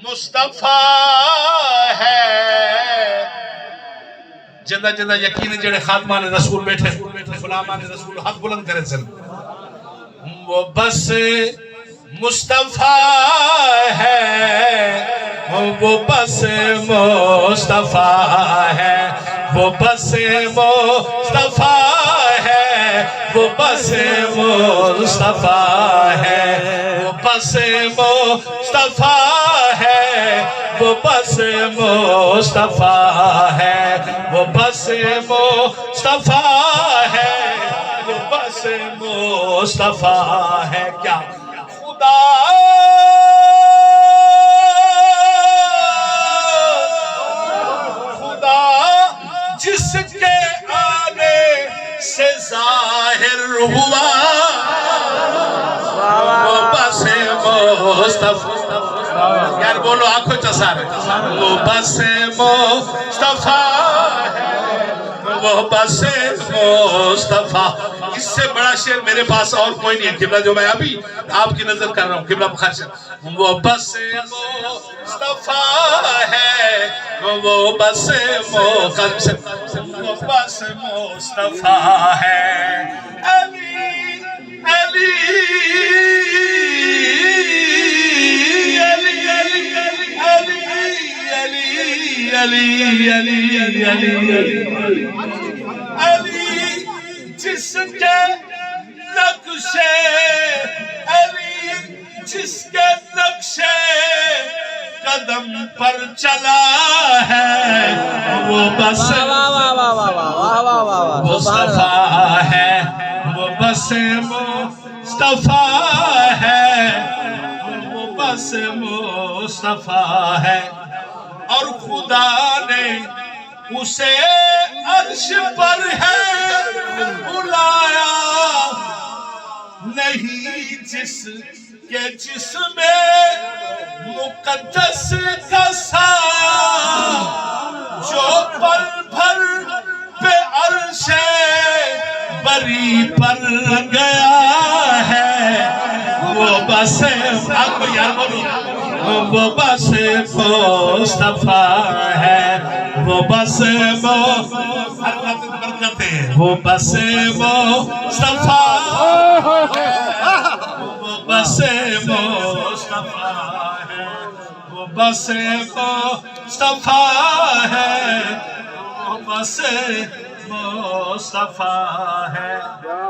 مصطفیٰ ہے جندہ جندہ یقین جڑے خاتمان رسول بیٹھے غلامان رسول ہاتھ بلند کرے سن وہ بس مصطفیٰ ہے وہ بس مصطفیٰ ہے وہ بس مصطفیٰ ہے وہ بس مصطفیٰ ہے وہ بس مصطفیٰ ہے وہ بس مصطفیٰ ہے وہ بس مصطفیٰ ہے وہ بس مصطفیٰ ہے کیا خدا جس کے آنے سے ظاہر ہوا وہ بس مصطفیٰ یار بولو آنکھوں چسارے وہ بس مصطفیٰ ہے وہ بس مصطفیٰ اس سے بڑا شعر میرے پاس اور کوئی نہیں ہے قبلہ جو میں ابھی آپ کی نظر کر رہا ہوں قبلہ بخار سے وہ بس مصطفیٰ ہے وہ بس مصطفیٰ ہے علی علی علی علی علی علی علی علی علی جس کے نقشے علی جس کے نقشے قدم پر چلا ہے وہ بس مصطفیٰ ہے وہ بس مصطفیٰ ہے وہ بس مصطفیٰ ہے اور خدا نے اسے عرش پر ہے بلایا نہیں جس کے جسم مقدس کا سایہ جو پل بھر پہ عرش بری پر گیا ہے وہ بس وہ بس مصطفیٰ ہے وہ بس وہ بس مصطفیٰ ہے وہ بس مصطفیٰ ہے وہ بس مصطفیٰ ہے وہ بس مصطفیٰ ہے